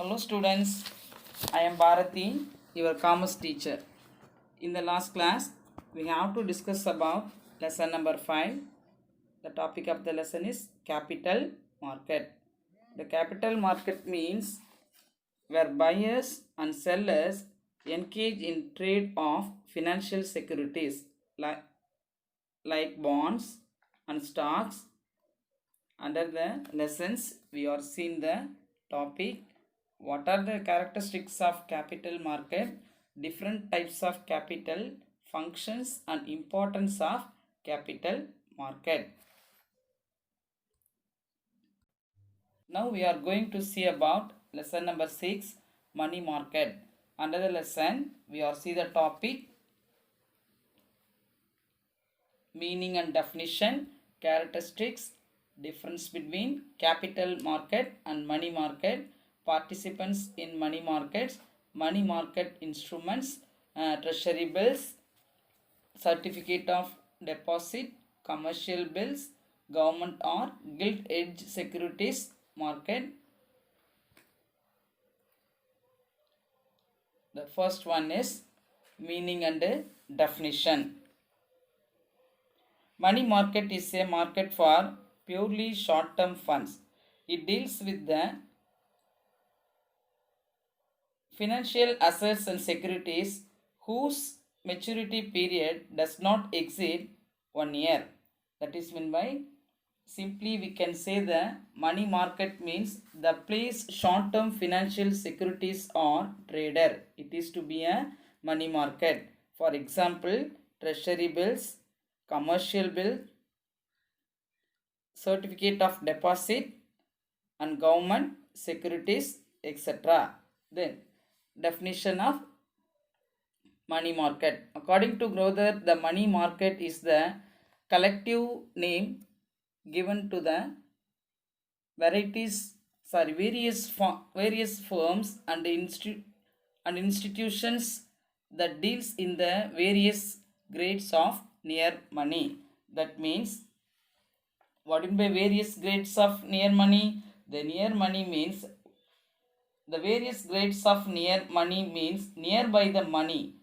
Hello students, I am Bharati, your commerce teacher. In the last class, we have to discuss about lesson number 5. The topic of the lesson is capital market. The capital market means where buyers and sellers engage in trade of financial securities like bonds and stocks. Under the lessons, we are seeing the topic what are the characteristics of capital market, different types of capital, functions and importance of capital market. Now we are going to see about lesson number 6, money market. Under the lesson, we are see the topic meaning and definition, characteristics, difference between capital market and money market, participants in money markets, money market instruments, treasury bills, certificate of deposit, commercial bills, government or gilt-edged securities market. The first one is meaning and definition. Money market is a market for purely short-term funds. It deals with the financial assets and securities whose maturity period does not exceed 1 year. That is meant by simply we can say the money market means the place short-term financial securities are traded. It is to be a money market. For example, treasury bills, commercial bill, certificate of deposit and government securities, etc. Then definition of money market. According to Grother, the money market is the collective name given to the various firms and institutions that deals in the various grades of near money. That means what in by various grades of near money? The near money means the various grades of near money means nearby the money.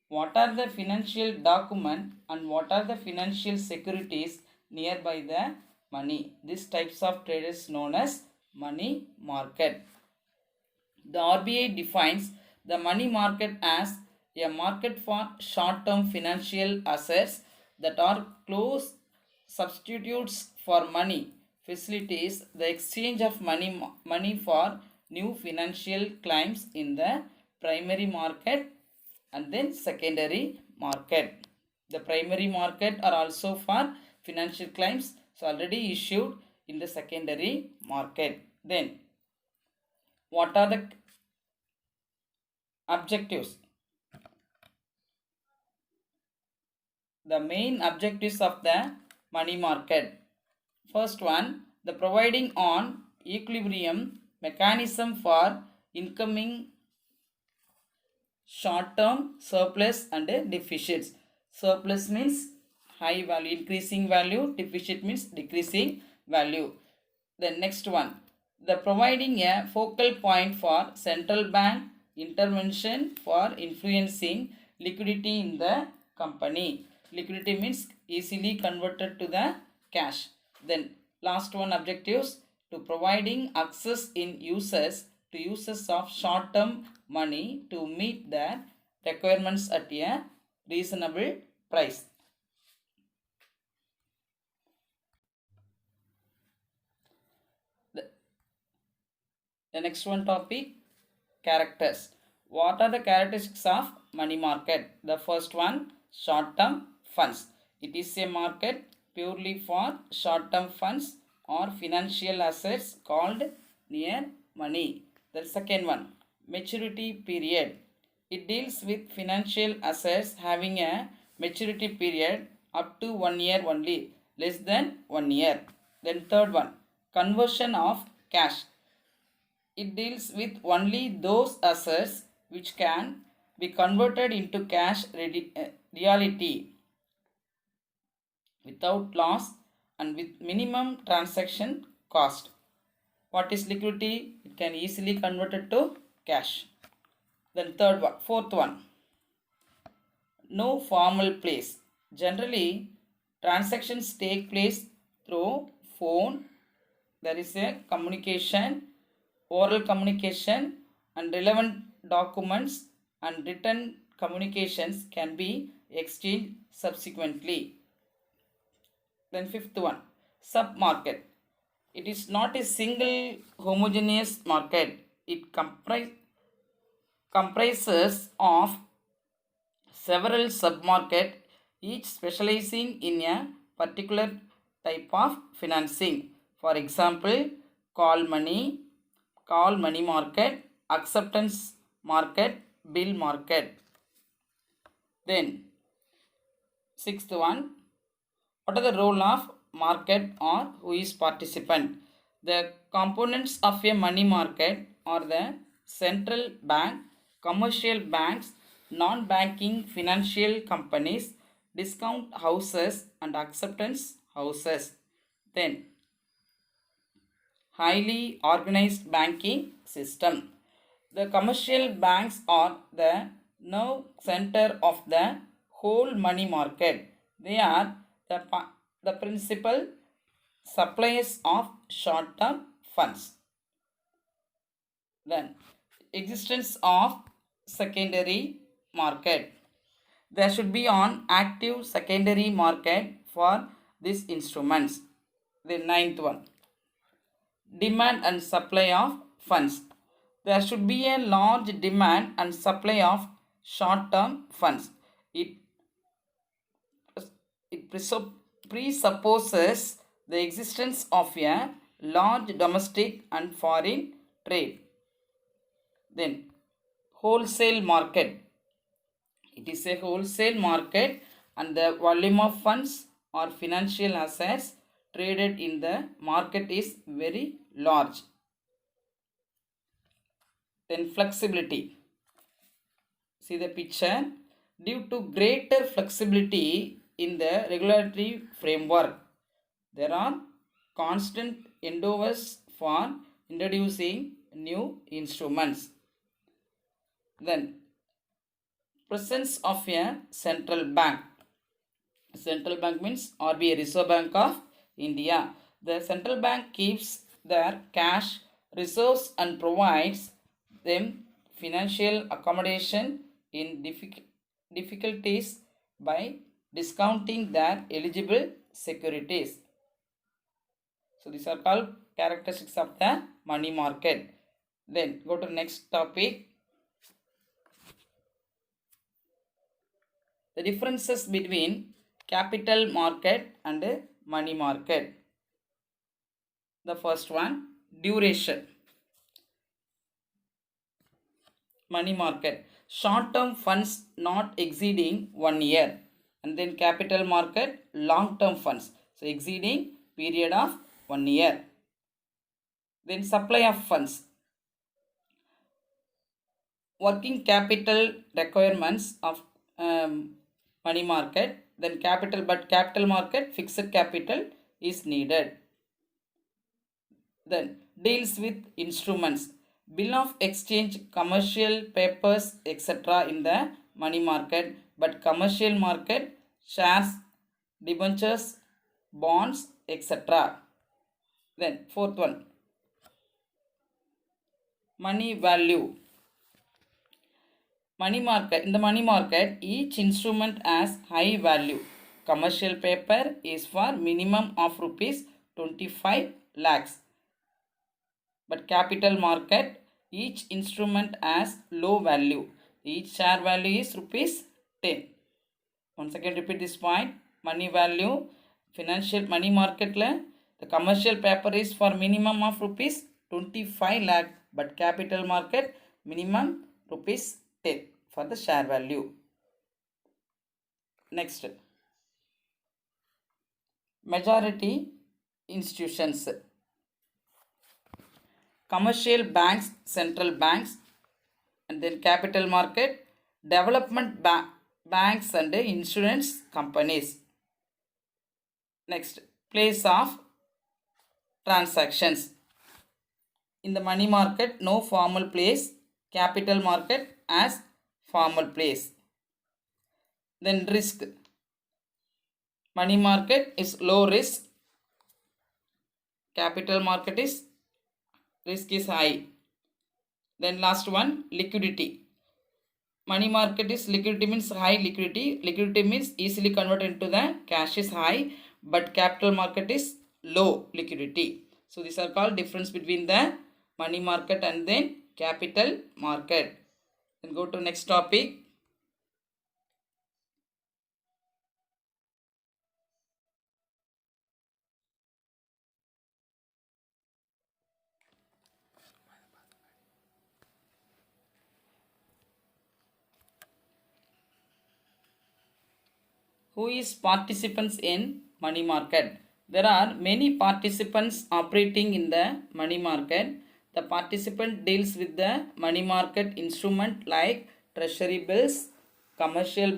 What are the financial document and what are the financial securities nearby the money? These types of trade is known as money market. The RBI defines the money market as a market for short-term financial assets that are close substitutes for money, facilitates the exchange of money for new financial claims in the primary market and then secondary market. The primary market are also for financial claims, so already issued in the secondary market. Then what are the objectives? The main objectives of the money market. First one, the providing on equilibrium mechanism for incoming short-term surplus and deficits. Surplus means high value, increasing value, deficit means decreasing value. The next one, the providing a focal point for central bank intervention for influencing liquidity in the company. Liquidity means easily converted to the cash. Then last one, objectives to providing access in users to users of short-term money to meet their requirements at a reasonable price. The next one topic, characters. What are the characteristics of money market? The first one, short-term funds. It is a market purely for short-term funds or financial assets called near money. The second one, maturity period. It deals with financial assets having a maturity period up to 1 year only, less than 1 year. Then third one, conversion of cash. It deals with only those assets which can be converted into cash reality without loss and with minimum transaction cost. What is liquidity? It can easily convert it to cash. Then fourth one, no formal place. Generally, transactions take place through phone. There is a communication, oral communication, and relevant documents and written communications can be exchanged subsequently. Then fifth one, sub-market. It is not a single homogeneous market. It comprises of several sub-market, each specializing in a particular type of financing. For example, call money market, acceptance market, bill market. Then sixth one, what are the role of market or who is participant? The components of a money market are the central bank, commercial banks, non-banking financial companies, discount houses and acceptance houses. Then highly organized banking system. The commercial banks are the nerve center of the whole money market. They are the principal suppliers of short-term funds. Then existence of secondary market. There should be an active secondary market for these instruments. The ninth one, demand and supply of funds. There should be a large demand and supply of short-term funds. It presupposes the existence of a large domestic and foreign trade. Then wholesale market. It is a wholesale market and the volume of funds or financial assets traded in the market is very large. Then flexibility. See the picture. Due to greater flexibility in the regulatory framework, there are constant endeavors for introducing new instruments. Then presence of a central bank. Central bank means RBI, Reserve Bank of India. The central bank keeps their cash reserves and provides them financial accommodation in difficulties by discounting their eligible securities. So these are called characteristics of the money market. Then go to next topic. The differences between capital market and money market. The first one, duration. Money market, short-term funds not exceeding 1 year. And then capital market, long-term funds, so exceeding period of 1 year. Then supply of funds, working capital requirements of money market. Then capital market, fixed capital is needed. Then deals with instruments, bill of exchange, commercial papers, etc. in the money market, but commercial market, shares, debentures, bonds, etc. Then fourth one, money value. Money market, in the money market, each instrument has high value. Commercial paper is for minimum of rupees 25 lakhs. But capital market, each instrument has low value. Each share value is rupees 10. Once again repeat this point. Money value, financial money market, the commercial paper is for minimum of rupees 25 lakh, but capital market minimum rupees 10 for the share value. Next, majority institutions. Commercial banks, central banks, and then capital market, development banks and insurance companies. Next, place of transactions. in the money market, no formal place. Capital market as formal place. Then risk. Money market is low risk. Capital market is risk is high. Then last one, liquidity. Money market is liquidity means high liquidity. Liquidity means easily converted into the cash is high, but capital market is low liquidity. So these are called difference between the money market and then capital market. Then go to next topic. Who is participants in money market? There are many participants operating in the money market. The participant deals with the money market instrument like treasury bills, commercial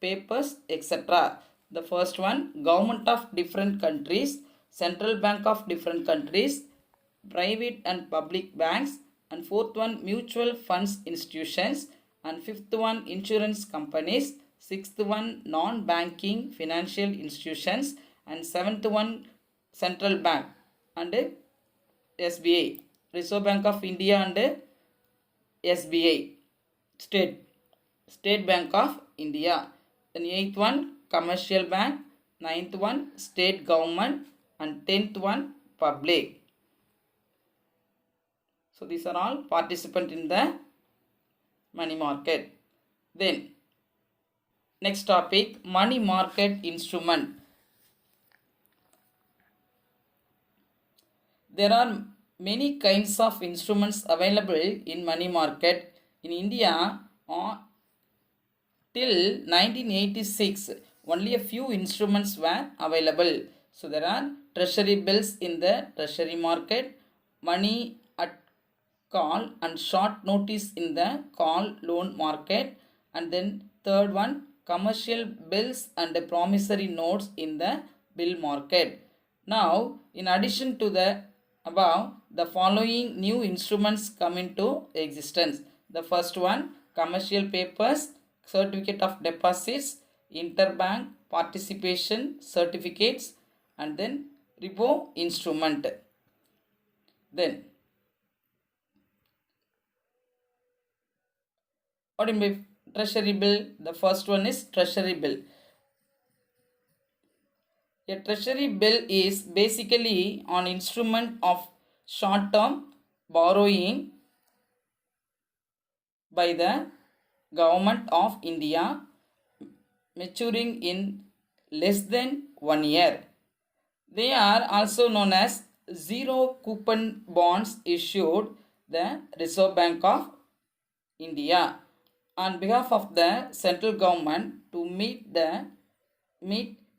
papers, etc. The first one, government of different countries, central bank of different countries, private and public banks, and fourth one, mutual funds institutions, and fifth one, insurance companies, sixth one, non-banking financial institutions, and seventh one, central bank and SBI, Reserve Bank of India, and SBI, State Bank of India. Then eighth one, commercial bank, ninth one, state government, and tenth one, public. So these are all participants in the money market. Then next topic, money market instrument. There are many kinds of instruments available in money market. In India, till 1986, only a few instruments were available. So there are treasury bills in the treasury market, money at call and short notice in the call loan market, and then third one, commercial bills and promissory notes in the bill market. Now, in addition to the above, the following new instruments come into existence. The first one, commercial papers, certificate of deposits, interbank participation certificates, and then repo instrument. Then what do you mean by treasury bill? The first one is treasury bill. A treasury bill is basically an instrument of short-term borrowing by the government of India maturing in less than 1 year. They are also known as zero coupon bonds issued the Reserve Bank of India on behalf of the central government to meet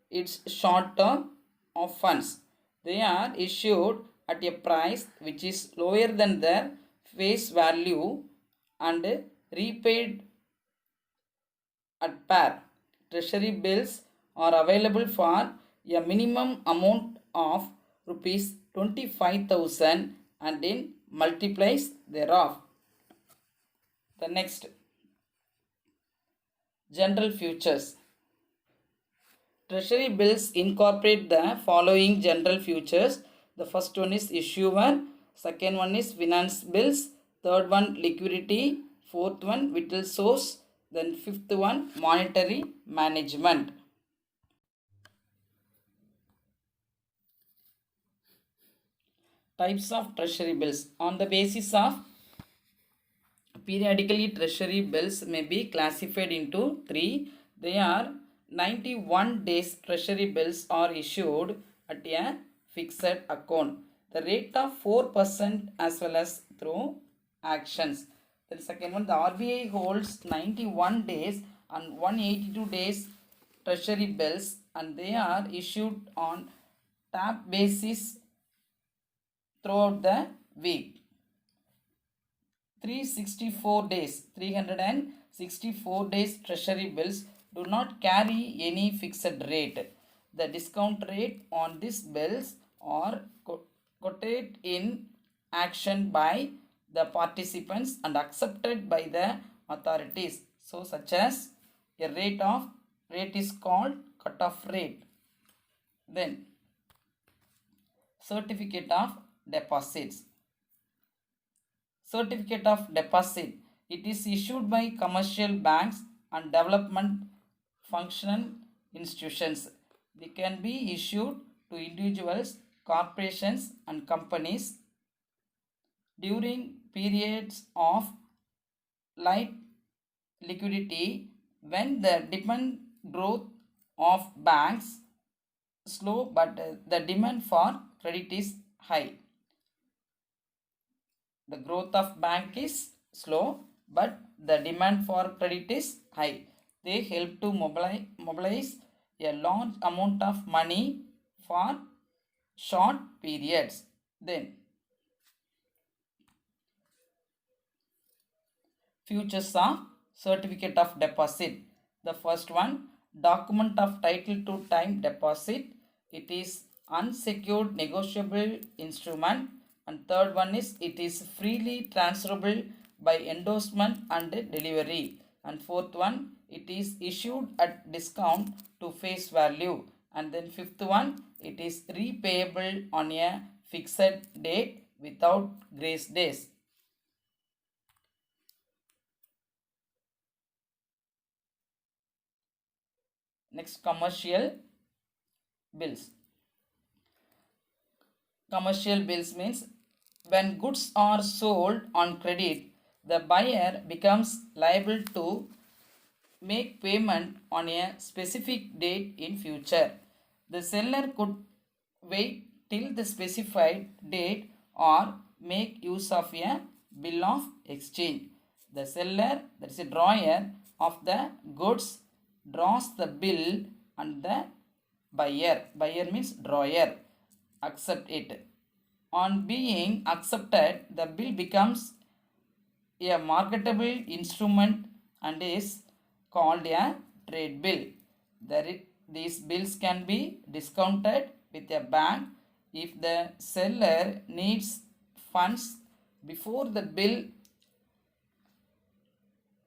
its short term of funds. They are issued at a price which is lower than their face value and repaid at par. Treasury bills are available for a minimum amount of rupees 25,000 and in multiplies thereof. The next, general futures. Treasury bills incorporate the following general futures. The first one is issuer, second one is finance bills, third one liquidity, fourth one vital source, then fifth one monetary management. Types of treasury bills. On the basis of periodically, treasury bills may be classified into three. They are 91 days treasury bills are issued at a fixed account. The rate of 4% as well as through actions. The second one, the RBI holds 91 days and 182 days treasury bills and they are issued on tap basis throughout the week. 364 days treasury bills do not carry any fixed rate. The discount rate on these bills are quoted in action by the participants and accepted by the authorities. So such as a rate is called cutoff rate. Then certificate of deposits. Certificate of deposit. It is issued by commercial banks and development functional institutions. They can be issued to individuals, corporations, and companies during periods of light liquidity when the demand growth of banks slow but the demand for credit is high. The growth of bank is slow but the demand for credit is high. They help to mobilize a large amount of money for short periods. Then features of certificate of deposit. The first one, document of title to time deposit. It is unsecured negotiable instrument. And third one is it is freely transferable by endorsement and delivery. And fourth one, it is issued at discount to face value. And then fifth one, it is repayable on a fixed date without grace days. Next, commercial bills. Commercial bills means when goods are sold on credit, the buyer becomes liable to make payment on a specific date in future. The seller could wait till the specified date or make use of a bill of exchange. The seller, that is a drawer of the goods, draws the bill and the buyer means drawer, accept it. On being accepted, the bill becomes a marketable instrument and is called a trade bill. These bills can be discounted with a bank if the seller needs funds before the bill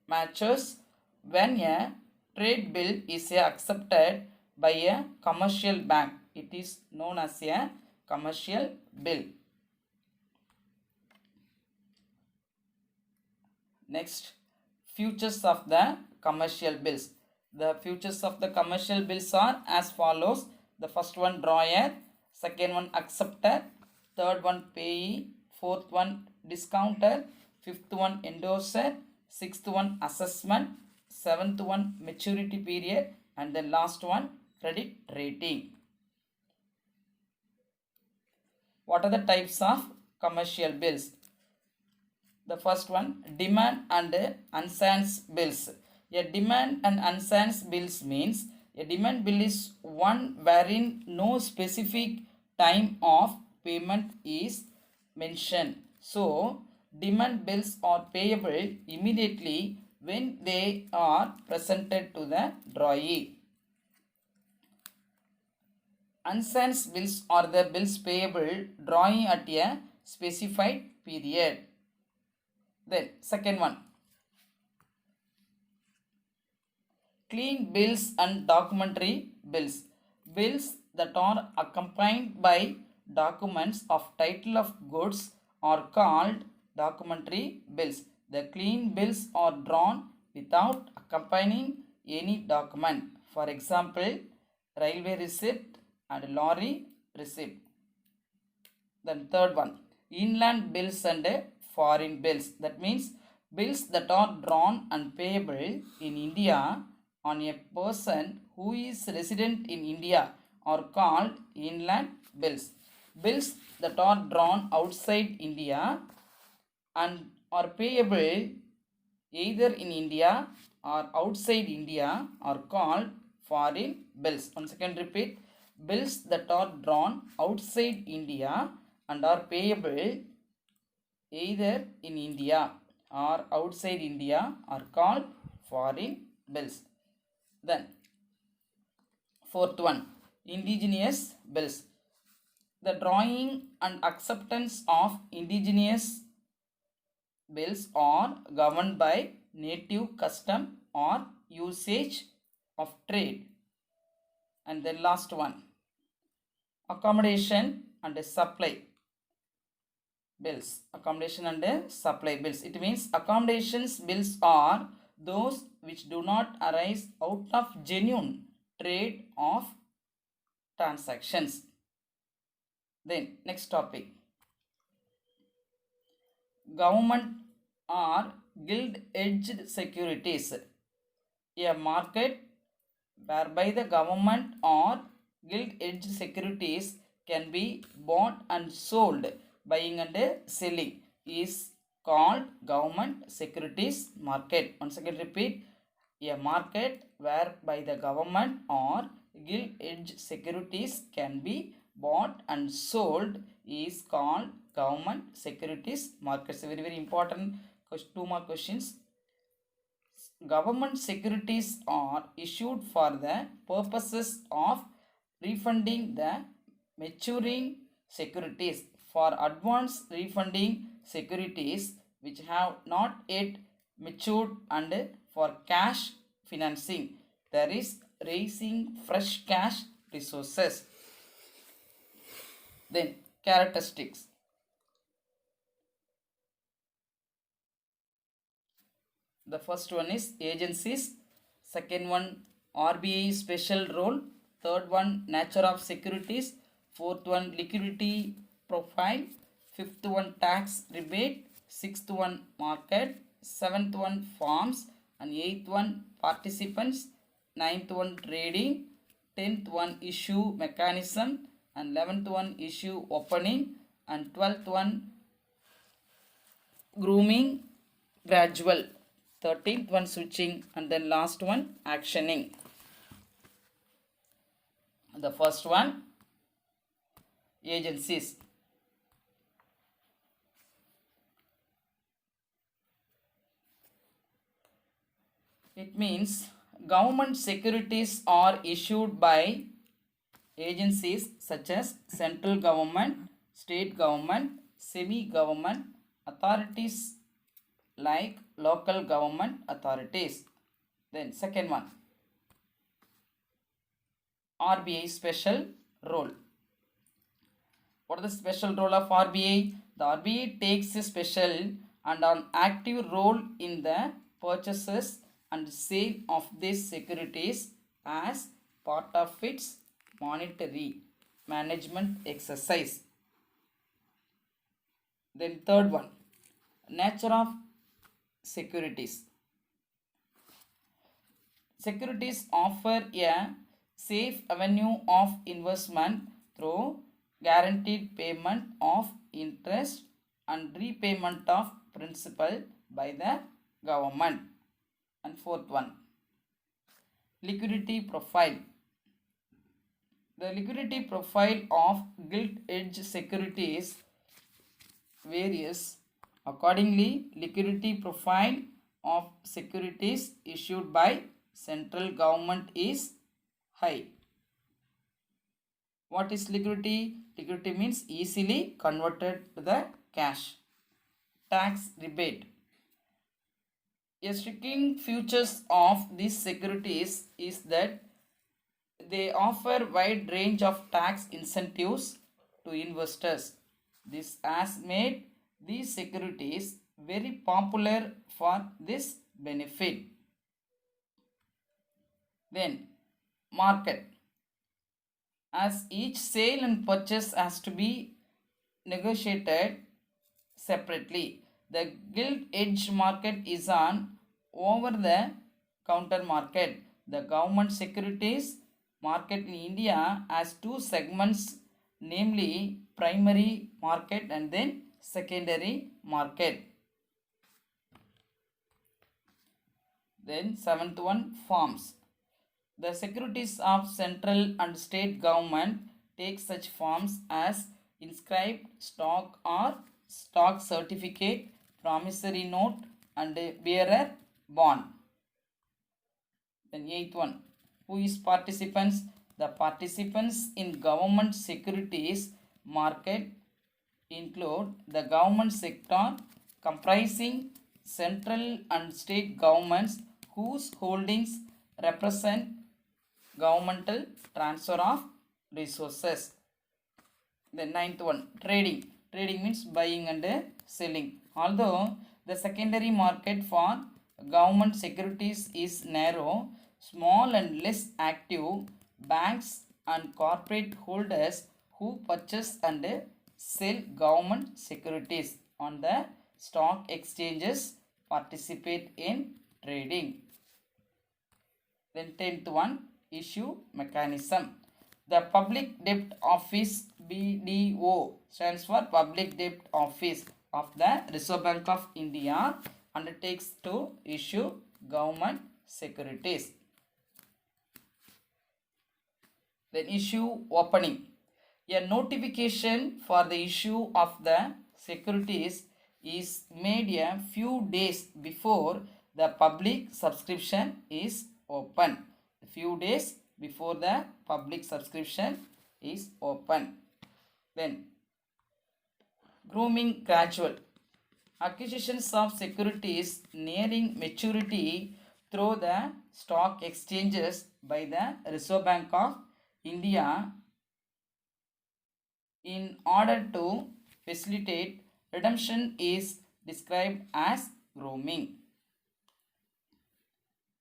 matures. When a trade bill is accepted by a commercial bank, it is known as a commercial bill. Next, features of the commercial bills. The features of the commercial bills are as follows. The first one, drawer. Second one, acceptor. Third one, payee. Fourth one, discounter. Fifth one, endorser. Sixth one, assessment. Seventh one, maturity period. And the last one, credit rating. What are the types of commercial bills? The first one, demand and unsigned bills. A demand and unsigned bills means a demand bill is one wherein no specific time of payment is mentioned. So, demand bills are payable immediately when they are presented to the drawee. Unsigned bills are the bills payable drawing at a specified period. Then second one, clean bills and documentary bills. Bills that are accompanied by documents of title of goods are called documentary bills. The clean bills are drawn without accompanying any document. For example, railway receipt and lorry receipt. Then third one, inland bills and foreign bills. That means bills that are drawn and payable in India on a person who is resident in India are called inland bills. Bills that are drawn outside India and are payable either in India or outside India are called foreign bills. Once again repeat, bills that are drawn outside India and are payable either in India or outside India are called foreign bills. Then fourth one, indigenous bills. The drawing and acceptance of indigenous bills are governed by native custom or usage of trade. And then last one, accommodation and supply bills. Accommodation and supply bills. It means accommodations bills are those which do not arise out of genuine trade of transactions. Then next topic, government or gilt edged securities. A market whereby the government or gilt edged securities can be bought and sold. Buying and selling is called government securities market. Once again repeat, a market whereby the government or gilt edged securities can be bought and sold is called government securities markets. Very very important. Two more questions. Government securities are issued for the purposes of refunding the maturing securities. For advance refunding securities which have not yet matured, and for cash financing, there is raising fresh cash resources. Then characteristics. The first one is agencies, second one RBI special role, third one nature of securities, fourth one liquidity profile, fifth one tax rebate, sixth one market, seventh one farms, and eighth one participants, ninth one trading, 10th one issue mechanism, and 11th one issue opening, and 12th one grooming gradual, 13th one switching, and then last one actioning. The first one, agencies. It means government securities are issued by agencies such as central government, state government, semi-government authorities like local government authorities. Then second one, RBI special role. What is the special role of RBI? The RBI takes a special and an active role in the purchases and sale of these securities as part of its monetary management exercise. Then third one, nature of securities. Securities offer a safe avenue of investment through guaranteed payment of interest and repayment of principal by the government. And fourth one, liquidity profile. The liquidity profile of gilt edged securities varies accordingly. Liquidity profile of securities issued by central government is high. What is liquidity? Liquidity means easily converted to the cash. Tax rebate. A striking features of these securities is that they offer wide range of tax incentives to investors. This has made these securities very popular for this benefit. Then market. As each sale and purchase has to be negotiated separately, the gilt edge market is an over the counter market. The government securities market in India has two segments, namely primary market and then secondary market. Then seventh one, farms. The securities of central and state government take such forms as inscribed stock or stock certificate, promissory note, and bearer bond. Then eighth one, who is participants? The participants in government securities market include the government sector comprising central and state governments whose holdings represent governmental transfer of resources. The ninth one, trading. Trading means buying and selling. Although the secondary market for government securities is narrow, small and less active banks and corporate holders who purchase and sell government securities on the stock exchanges participate in trading. Then 10th one, issue mechanism. The Public Debt Office BDO stands for Public Debt Office of the Reserve Bank of India undertakes to issue government securities. Then issue opening. A notification for the issue of the securities is made a few days before the public subscription is open. A few days before the public subscription is open. Then grooming gradual. Acquisitions of securities nearing maturity through the stock exchanges by the Reserve Bank of India in order to facilitate redemption is described as grooming.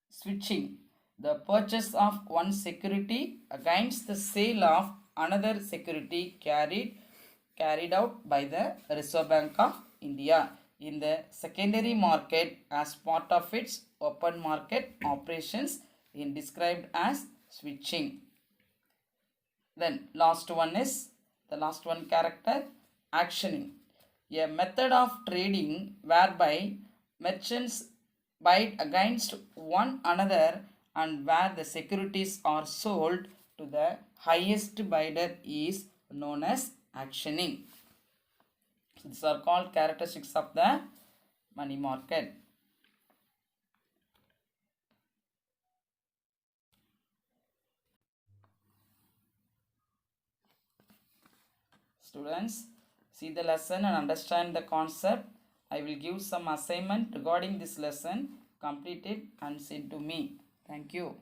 Switching. The purchase of one security against the sale of another security carried out by the Reserve Bank of India in the secondary market as part of its open market operations is described as switching. Then last one character, actioning. A method of trading whereby merchants bid against one another and where the securities are sold to the highest bidder is known as actioning. So these are called characteristics of the money market. Students, see the lesson and understand the concept. I will give some assignment regarding this lesson. Complete it and send to me. Thank you.